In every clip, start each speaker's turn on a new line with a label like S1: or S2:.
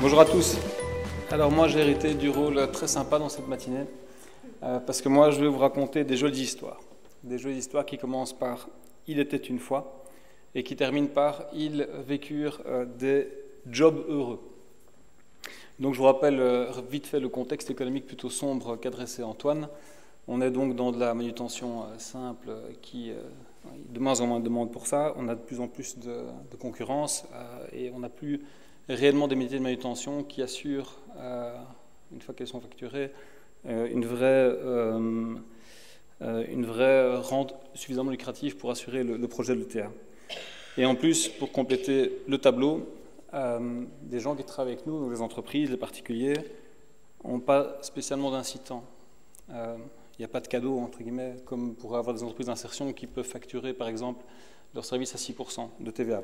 S1: Bonjour à tous. Alors moi j'ai hérité du rôle très sympa dans cette matinée parce que moi je vais vous raconter des jolies histoires. Des jolies histoires qui commencent par « Il était une fois » et qui terminent par « Ils vécurent des jobs heureux ». Donc je vous rappelle vite fait le contexte économique plutôt sombre qu'adressait Antoine. On est donc dans de la manutention simple qui de moins en moins de demande pour ça. On a de plus en plus de concurrence et on n'a plus réellement des métiers de manutention qui assurent, une fois qu'elles sont facturées, une vraie rente suffisamment lucrative pour assurer le projet de l'ETA. Et en plus, pour compléter le tableau, des gens qui travaillent avec nous, donc les entreprises, les particuliers, n'ont pas spécialement d'incitant. Il n'y a pas de cadeau, entre guillemets, comme pour avoir des entreprises d'insertion qui peuvent facturer, par exemple, leurs services à 6% de TVA.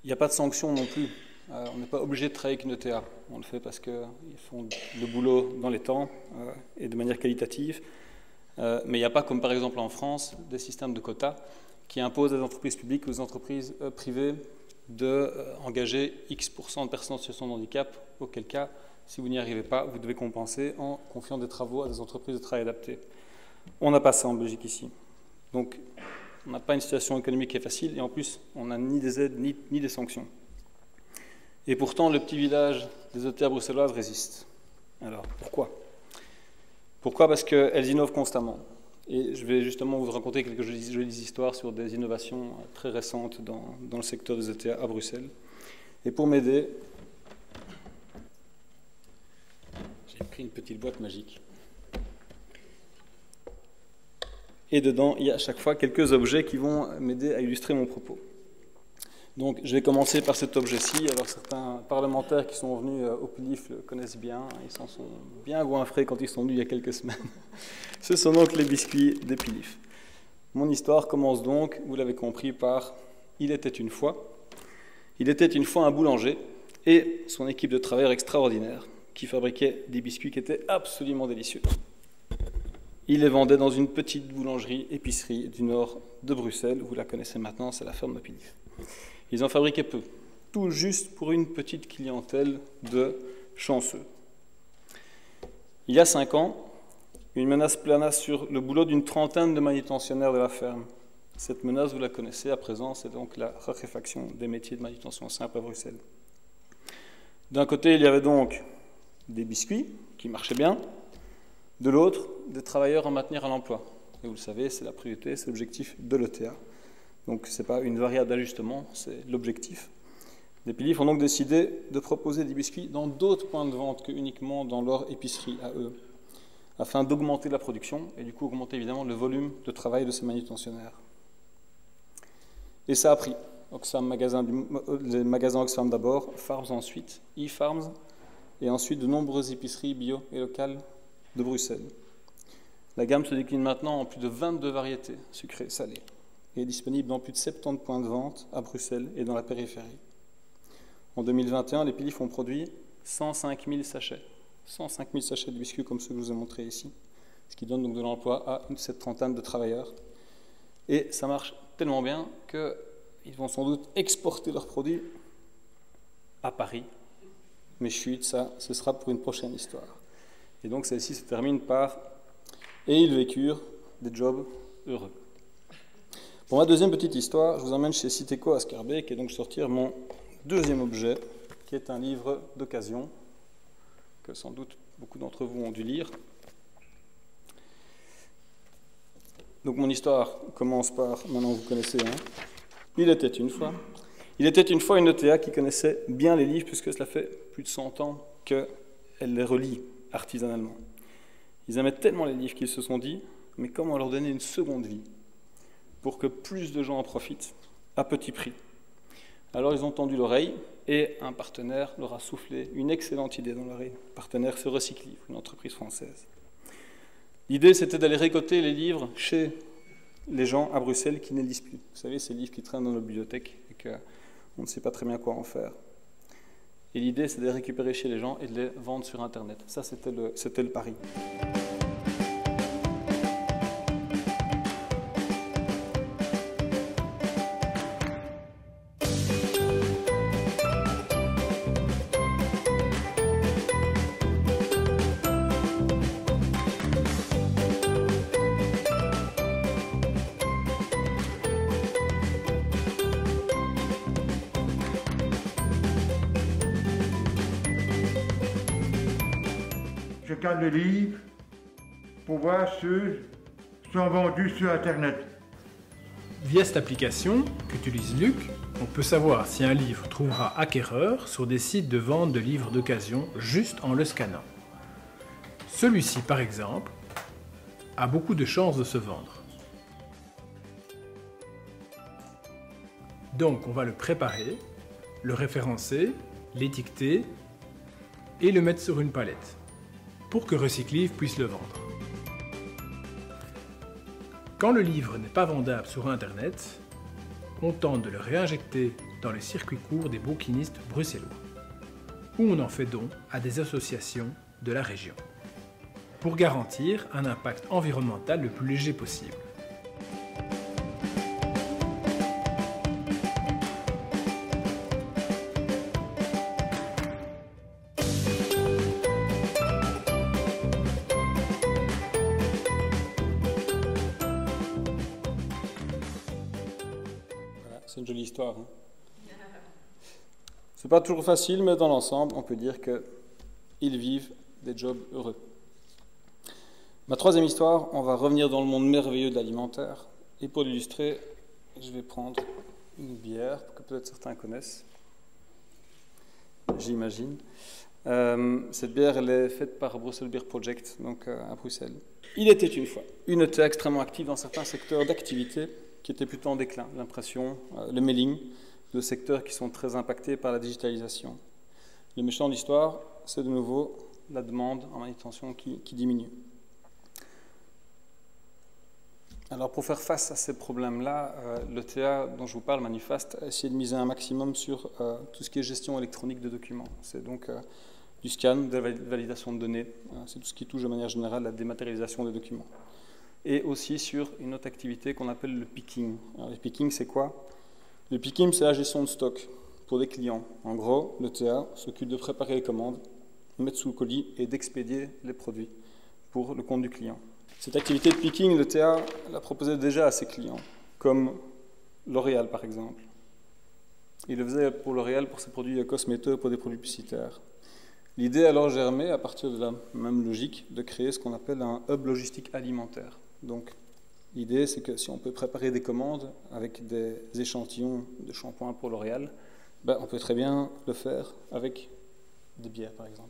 S1: Il n'y a pas de sanction non plus. On n'est pas obligé de travailler avec une ETA. On le fait parce qu'ils font le boulot dans les temps et de manière qualitative. Mais il n'y a pas, comme par exemple en France, des systèmes de quotas qui imposent aux entreprises publiques ou aux entreprises privées d'engager X% de personnes en situation de handicap, auquel cas, si vous n'y arrivez pas, vous devez compenser en confiant des travaux à des entreprises de travail adapté. On n'a pas ça en Belgique ici. Donc, on n'a pas une situation économique qui est facile et en plus, on n'a ni des aides ni des sanctions. Et pourtant, le petit village des ETA bruxelloises résiste. Alors, pourquoi ? Pourquoi ? Parce qu'elles innovent constamment. Et je vais justement vous raconter quelques jolies histoires sur des innovations très récentes dans le secteur des ETA à Bruxelles. Et pour m'aider, j'ai pris une petite boîte magique. Et dedans, il y a à chaque fois quelques objets qui vont m'aider à illustrer mon propos. Donc, je vais commencer par cet objet-ci. Alors, certains parlementaires qui sont venus au PILIF le connaissent bien. Ils s'en sont bien goinfrés quand ils sont venus il y a quelques semaines. Ce sont donc les biscuits des PILIF. Mon histoire commence donc, vous l'avez compris, par « Il était une fois ». Il était une fois un boulanger et son équipe de travailleurs extraordinaires qui fabriquaient des biscuits qui étaient absolument délicieux. Il les vendait dans une petite boulangerie-épicerie du nord de Bruxelles. Vous la connaissez maintenant, c'est la ferme de Pilif. Ils en fabriquaient peu, tout juste pour une petite clientèle de chanceux. Il y a 5 ans, une menace plana sur le boulot d'une trentaine de manutentionnaires de la ferme. Cette menace, vous la connaissez à présent, c'est donc la raréfaction des métiers de manutention simple à Bruxelles. D'un côté, il y avait donc des biscuits qui marchaient bien. De l'autre, des travailleurs à maintenir à l'emploi. Et vous le savez, c'est la priorité, c'est l'objectif de l'ETA. Donc ce n'est pas une variable d'ajustement, c'est l'objectif. Les PILIF ont donc décidé de proposer des biscuits dans d'autres points de vente que uniquement dans leur épicerie à eux, afin d'augmenter la production et du coup augmenter évidemment le volume de travail de ces manutentionnaires. Et ça a pris. Oxfam les magasins Oxfam d'abord, Farms ensuite, e-Farms, et ensuite de nombreuses épiceries bio et locales de Bruxelles. La gamme se décline maintenant en plus de 22 variétés sucrées, salées, et est disponible dans plus de 70 points de vente à Bruxelles et dans la périphérie. En 2021, les PILIF ont produit 105 000 sachets. 105 000 sachets de biscuits comme ceux que je vous ai montrés ici, ce qui donne donc de l'emploi à cette trentaine de travailleurs. Et ça marche tellement bien qu'ils vont sans doute exporter leurs produits à Paris. Mais chut, ça, ce sera pour une prochaine histoire. Et donc celle-ci se termine par « Et ils vécurent des jobs heureux ». Pour ma deuxième petite histoire, je vous emmène chez Citéco à Scarbeck et donc sortir mon deuxième objet, qui est un livre d'occasion, que sans doute beaucoup d'entre vous ont dû lire. Donc mon histoire commence par, maintenant vous connaissez, Il était une fois. Il était une fois une ETA qui connaissait bien les livres, puisque cela fait plus de 100 ans qu'elle les relit artisanalement. Ils aimaient tellement les livres qu'ils se sont dit, mais comment leur donner une seconde vie pour que plus de gens en profitent, à petit prix. Alors ils ont tendu l'oreille et un partenaire leur a soufflé une excellente idée dans l'oreille. Le partenaire, c'est Recyclive, une entreprise française. L'idée, c'était d'aller récolter les livres chez les gens à Bruxelles qui ne lisent plus. Vous savez, ces livres qui traînent dans nos bibliothèques et qu'on ne sait pas très bien quoi en faire. Et l'idée, c'est de les récupérer chez les gens et de les vendre sur Internet. Ça, c'était le pari.
S2: scanne le livre pour voir ceux qui sont vendus sur Internet.
S3: Via cette application qu'utilise Luc, on peut savoir si un livre trouvera acquéreur sur des sites de vente de livres d'occasion juste en le scannant. Celui-ci, par exemple, a beaucoup de chances de se vendre. Donc on va le préparer, le référencer, l'étiqueter et le mettre sur une palette pour que Recyclive puisse le vendre. Quand le livre n'est pas vendable sur Internet, on tente de le réinjecter dans les circuits courts des bouquinistes bruxellois, où on en fait don à des associations de la région, pour garantir un impact environnemental le plus léger possible.
S1: C'est une jolie histoire. Hein. C'est pas toujours facile, mais dans l'ensemble, on peut dire qu'ils vivent des jobs heureux. Ma troisième histoire, on va revenir dans le monde merveilleux de l'alimentaire. Et pour l'illustrer, je vais prendre une bière que peut-être certains connaissent. J'imagine. Cette bière, elle est faite par Brussels Beer Project, donc à Bruxelles. Il était une fois une ETA extrêmement active dans certains secteurs d'activité qui étaient plutôt en déclin, l'impression, le mailing, deux secteurs qui sont très impactés par la digitalisation. Le méchant de l'histoire, c'est de nouveau la demande en manutention qui diminue. Alors pour faire face à ces problèmes-là, l'ETA dont je vous parle, Manifast, a essayé de miser un maximum sur tout ce qui est gestion électronique de documents. C'est donc du scan, de la validation de données, c'est tout ce qui touche de manière générale la dématérialisation des documents. Et aussi sur une autre activité qu'on appelle le picking. Alors, le picking, c'est quoi? Le picking, c'est la gestion de stock pour des clients. En gros, l'ETA s'occupe de préparer les commandes, de mettre sous le colis et d'expédier les produits pour le compte du client. Cette activité de picking, l'ETA la proposait déjà à ses clients, comme L'Oréal par exemple. Il le faisait pour L'Oréal, pour ses produits cosmétiques, pour des produits publicitaires. L'idée alors germait, à partir de la même logique, de créer ce qu'on appelle un hub logistique alimentaire. Donc, l'idée, c'est que si on peut préparer des commandes avec des échantillons de shampoing pour L'Oréal, ben, on peut très bien le faire avec des bières, par exemple.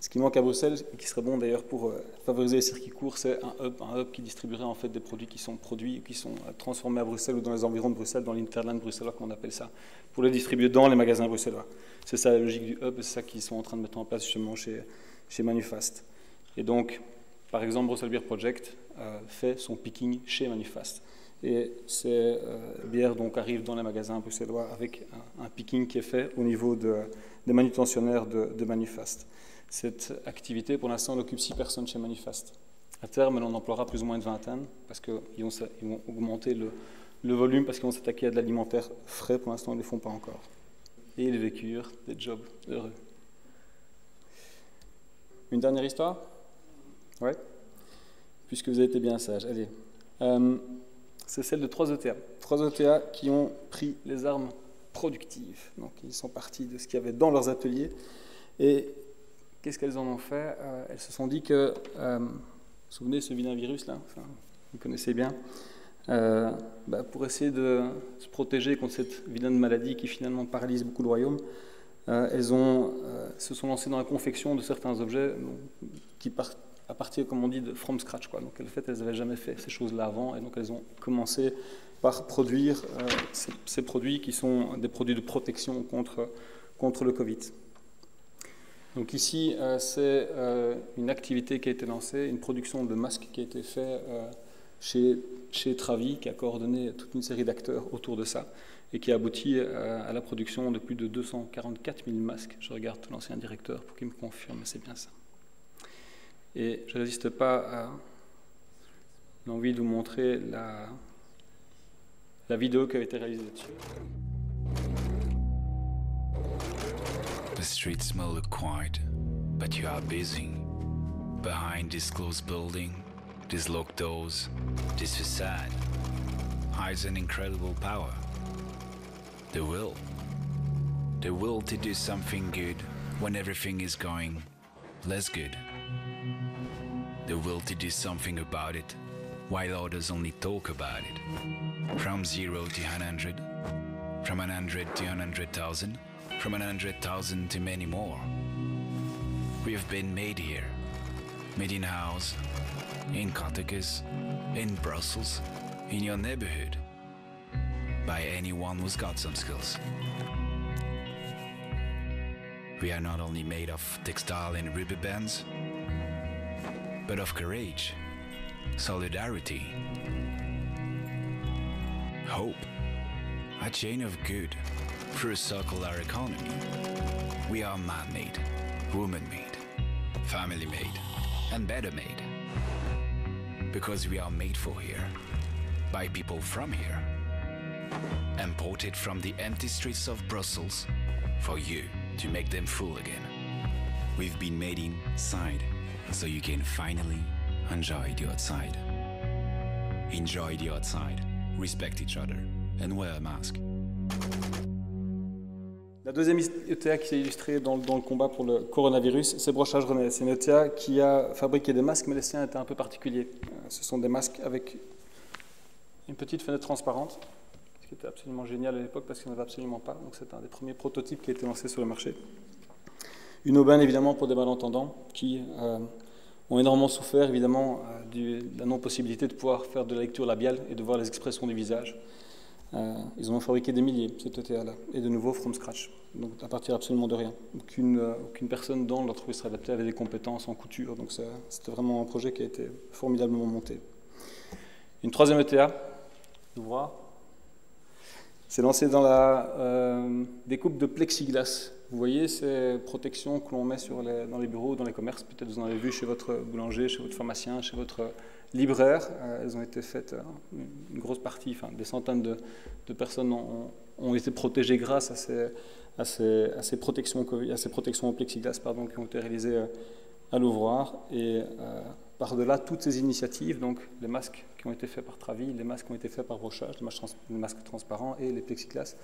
S1: Ce qui manque à Bruxelles, et qui serait bon d'ailleurs pour favoriser les circuits courts, c'est un hub qui distribuerait en fait des produits qui sont produits, qui sont transformés à Bruxelles ou dans les environs de Bruxelles, dans l'interland bruxellois, qu'on appelle ça, pour les distribuer dans les magasins bruxellois. C'est ça la logique du hub, c'est ça qu'ils sont en train de mettre en place justement chez Manifast. Et donc, par exemple, Brussels Beer Project fait son picking chez Manifast. Et ces bières donc arrivent dans les magasins bruxellois avec un picking qui est fait au niveau des manutentionnaires de Manifast. Cette activité, pour l'instant, elle occupe 6 personnes chez Manifast. À terme, on en emploiera plus ou moins une vingtaine, parce qu'ils vont augmenter le volume, parce qu'ils vont s'attaquer à de l'alimentaire frais. Pour l'instant, ils ne le font pas encore. Et ils vécurent des jobs heureux. Une dernière histoire? Ouais. Puisque vous avez été bien sages. Allez. C'est celle de 3 ETA. 3 ETA qui ont pris les armes productives. Donc, ils sont partis de ce qu'il y avait dans leurs ateliers. Et qu'est-ce qu'elles en ont fait? Elles se sont dit que, vous vous souvenez, ce vilain virus là, enfin, vous connaissez bien, pour essayer de se protéger contre cette vilaine maladie qui finalement paralyse beaucoup le royaume, elles se sont lancées dans la confection de certains objets qui partent à partir, comme on dit, de from scratch, quoi. Donc, en fait, elles n'avaient jamais fait ces choses-là avant, et donc elles ont commencé par produire ces produits qui sont des produits de protection contre le Covid. Donc ici, c'est une activité qui a été lancée, une production de masques qui a été faite chez Travi, qui a coordonné toute une série d'acteurs autour de ça, et qui a abouti à la production de plus de 244 000 masques. Je regarde l'ancien directeur pour qu'il me confirme, c'est bien ça. Et je ne résiste pas à l'envie de vous montrer la vidéo qui a été réalisée là-dessus.
S4: The streets may look quiet, but you are busy. Behind this closed building, these locked doors, this facade, hides an incredible power. The will. The will to do something good when everything is going less good. the will to do something about it, while others only talk about it. From 0 to 100, from 100 to 100,000, from 100,000 to many more. We have been made here, made in house, in Cottagers, in Brussels, in your neighborhood, by anyone who's got some skills. We are not only made of textile and rubber bands, but of courage, solidarity, hope, a chain of good through a circular economy. We are man-made, woman-made, family-made, and better-made. Because we are made for here, by people from here, imported from the empty streets of Brussels for you to make them full again. We've been made inside, so you can finally enjoy the outside. Enjoy the outside, respect each other, and wear a mask.
S1: La deuxième ETA qui s'est illustrée dans le combat pour le coronavirus, c'est Brochage René. C'est une ETA qui a fabriqué des masques, mais les siens étaient un peu particuliers. Ce sont des masques avec une petite fenêtre transparente, ce qui était absolument génial à l'époque parce qu'il n'y en avait absolument pas. Donc c'est un des premiers prototypes qui a été lancé sur le marché. Une aubaine évidemment pour des malentendants qui ont énormément souffert évidemment de la non-possibilité de pouvoir faire de la lecture labiale et de voir les expressions du visage. Ils en ont fabriqué des milliers, cette ETA-là, et de nouveau from scratch, donc à partir absolument de rien. Aucune personne dans l'entreprise serait adaptée avait des compétences en couture, donc c'était vraiment un projet qui a été formidablement monté. Une troisième ETA, l'ouvroir, c'est lancé dans la découpe de plexiglas. Vous voyez ces protections que l'on met dans les bureaux, dans les commerces, peut-être vous en avez vu chez votre boulanger, chez votre pharmacien, chez votre libraire. Elles ont été faites, une grosse partie, enfin des centaines de personnes ont été protégées grâce à ces protections au plexiglas qui ont été réalisées à l'ouvroir. Et par-delà toutes ces initiatives, donc les masques qui ont été faits par Travi, les masques qui ont été faits par Brochage, les masques transparents et les plexiglas,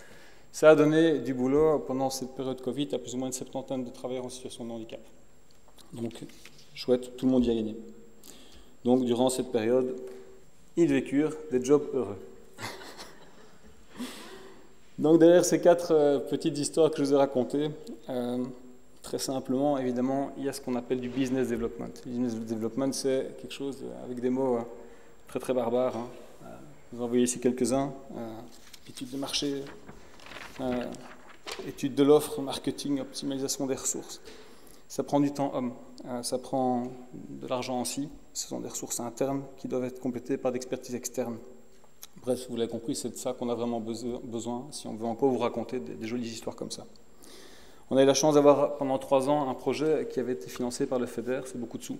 S1: ça a donné du boulot pendant cette période Covid à plus ou moins une septantaine de travailleurs en situation de handicap. Donc, chouette, tout le monde y a gagné. Donc, durant cette période, ils vécurent des jobs heureux. Donc, derrière ces 4 petites histoires que je vous ai racontées, très simplement, évidemment, il y a ce qu'on appelle du business development. Le business development, c'est quelque chose avec des mots très très barbares. Vous en voyez ici quelques-uns. Études de marché, étude de l'offre, marketing, optimisation des ressources. Ça prend du temps homme, ça prend de l'argent aussi. Ce sont des ressources internes qui doivent être complétées par d'expertise externe. Bref, vous l'avez compris, c'est de ça qu'on a vraiment besoin si on veut encore vous raconter des jolies histoires comme ça. On a eu la chance d'avoir pendant 3 ans un projet qui avait été financé par le FEDER, c'est beaucoup de sous.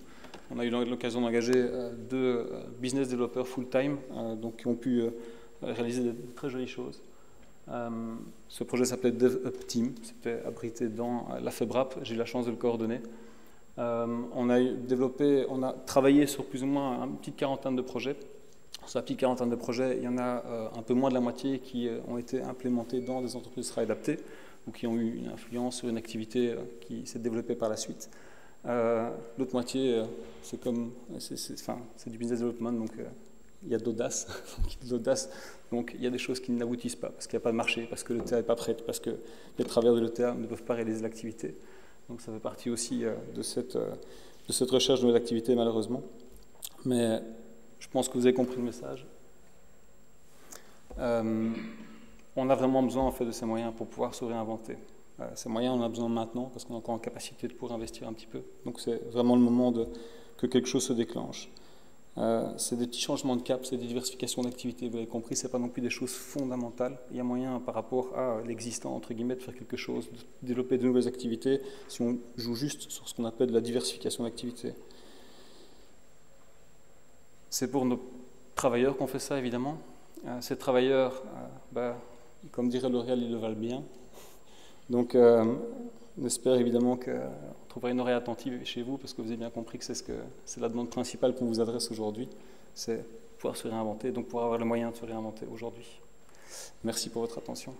S1: On a eu l'occasion d'engager 2 business développeurs full-time qui ont pu réaliser de très jolies choses. Ce projet s'appelait DevUpTeam, c'était abrité dans la FEBRAP, j'ai eu la chance de le coordonner. On a travaillé sur plus ou moins une petite quarantaine de projets. Sur la petite quarantaine de projets, il y en a un peu moins de la moitié qui ont été implémentés dans des entreprises de travail adaptées ou qui ont eu une influence sur une activité qui s'est développée par la suite. L'autre moitié, c'est du business development, donc il y a de l'audace. Donc il y a des choses qui n'aboutissent pas, parce qu'il n'y a pas de marché, parce que l'ETA n'est pas prête, parce que les travailleurs de l'ETA ne peuvent pas réaliser l'activité. Donc ça fait partie aussi de cette recherche de nouvelles activités, malheureusement. Mais je pense que vous avez compris le message. On a vraiment besoin en fait, de ces moyens pour pouvoir se réinventer. Ces moyens, on en a besoin maintenant, parce qu'on est encore en capacité de pouvoir investir un petit peu. Donc c'est vraiment le moment que quelque chose se déclenche. C'est des petits changements de cap, c'est des diversifications d'activités, vous avez compris, ce n'est pas non plus des choses fondamentales. Il y a moyen par rapport à l'existant, entre guillemets, de faire quelque chose, de développer de nouvelles activités, si on joue juste sur ce qu'on appelle la diversification d'activités. C'est pour nos travailleurs qu'on fait ça, évidemment. Ces travailleurs, comme dirait L'Oréal, ils le valent bien. Donc, on espère évidemment qu'on trouvera une oreille attentive chez vous, parce que vous avez bien compris que c'est la demande principale qu'on vous adresse aujourd'hui, c'est pouvoir se réinventer, donc pouvoir avoir le moyen de se réinventer aujourd'hui. Merci pour votre attention.